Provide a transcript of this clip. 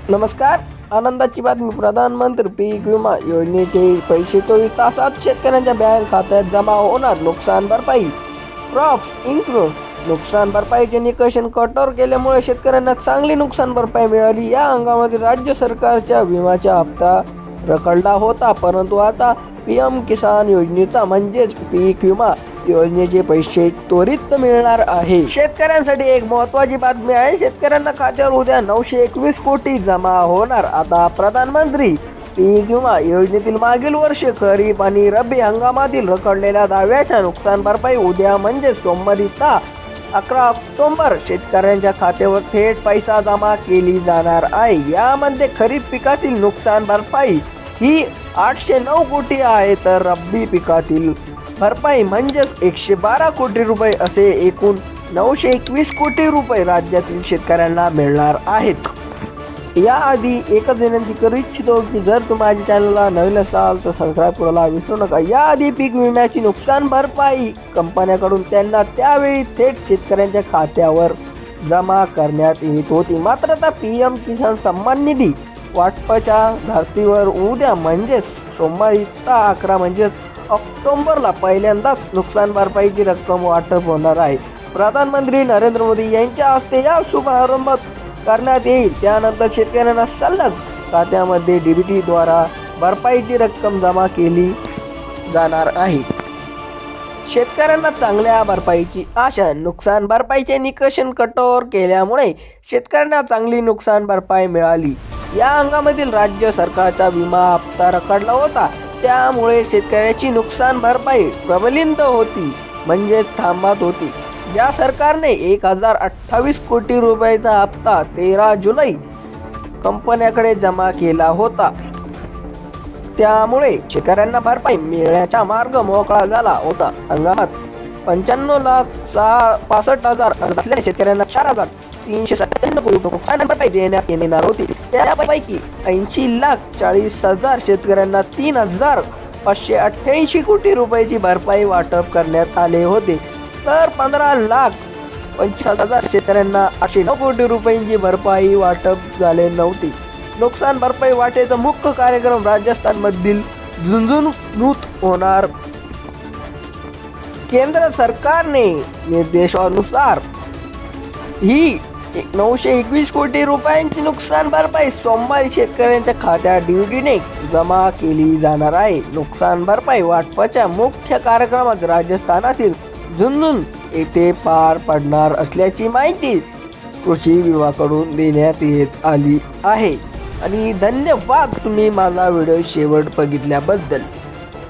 नमस्कार. आनंदाची बातमी. प्रधानमंत्री पीक विमा योजनेचे पैसे 24 तासात शेतकऱ्यांच्या बँक खात्यात जमा होणार. नुकसान भरपाई. क्रॉप्स इन्शुरन्स नुकसान भरपाईचे निकष कठोर केल्यामुळे शेतकऱ्यांना चांगली नुकसान भरपाई मिळाली. या हंगामातील राज्य सरकारच्या विम्याचा हप्ता रखडला होता, परंतु आता PM किसान योजनेचा म्हणजेच पीक विमा योजनेचे पैसे त्वरित मिळणार आहे. शेतकऱ्यांसाठी एक महत्त्वाची बातमी आहे. शेतकऱ्यांना खात्यावर उद्या 921 कोटी जमा होणार. आता प्रधानमंत्री पीक विमा योजनेतील मागील वर्ष खरीप आणि रब्बी हंगामातील रखडलेल्या दाव्याच्या नुकसान भरपाई उद्या म्हणजे सोमवारी 11 ऑक्टोबर शेतकऱ्यांच्या खात्यावर थेट पैसा जमा केली जाणार आहे. यामध्ये खरीप पिकातील नुकसान भरपाई ही 809 कोटी आहे, तर रब्बी पिकातील भरपाई म्हणजेच 112 कोटी रुपये असे एकूण 921 कोटी रुपये राज्यातील शेतकऱ्यांना मिळणार आहेत. याआधी एकच विनंती करू इच्छितो की जर तुम्ही माझ्या चॅनलला नवीन असाल तर सबस्क्राईब करायला विसरू नका. याआधी पीक विम्याची नुकसान भरपाई कंपन्याकडून त्यांना त्यावेळी थेट शेतकऱ्यांच्या खात्यावर जमा करण्यात येत होती. मात्र आता PM किसान सन्मान निधी वाटपाच्या धर्तीवर उद्या म्हणजेच सोमवारी 11 म्हणजेच ऑक्टोबरला पहिल्यांदाच नुकसान भरपाईची रक्कम वाटप होणार आहे. प्रधानमंत्री नरेंद्र मोदी यांच्या हस्ते या शुभारंभ करण्यात येईल. त्यानंतर शेतकऱ्यांना सलग खात्यामध्ये DBT द्वारा भरपाईची रक्कम जमा केली जाणार आहे. शेतकऱ्यांना चांगल्या भरपाईची आशा. नुकसान भरपाईचे निकष कठोर केल्यामुळे शेतकऱ्यांना चांगली नुकसान भरपाई मिळाली. या हंगामातील राज्य सरकारचा विमा हप्ता रखडला होता, त्यामुळे शेतकऱ्याची नुकसान भरपाई प्रलंबित होती म्हणजे थांबत होती. या सरकारने 1028 कोटी रुपयाचा हप्ता 13 जुलै कंपन्याकडे जमा केला होता. त्यामुळे शेतकऱ्यांना भरपाई मिळण्याचा मार्ग मोकळा झाला होता. हंगामात 95,65,000 असलेल्या शेतकऱ्यांना 4,397 कोटी नुकसान भरपाई देण्यात येणार होती. त्यापैकी 80,40,000 शेतकऱ्यांना 3,588 कोटी रुपयाची भरपाई वाटप करण्यात आले होते, तर 15,25,000 शेतकऱ्यांना 809 कोटी रुपयांची भरपाई वाटप झाले नव्हती. नुकसान भरपाई वाटेचा मुख्य कार्यक्रम राजस्थानमधील झुंझुनूत होणार. केंद्र सरकारने निर्देशानुसार ही 921 कोटी रुपयांची नुकसान भरपाई सोमवारी शेतकऱ्यांच्या खात्यात DBTने जमा केली जाणार आहे. नुकसान भरपाई वाटपाच्या मुख्य कार्यक्रमात राजस्थानातील झुंझुनू येथे पार पडणार असल्याची माहिती कृषी विभागाकडून देण्यात येत आली आहे. आणि धन्यवाद तुम्ही माझा व्हिडिओ शेवट बघितल्याबद्दल.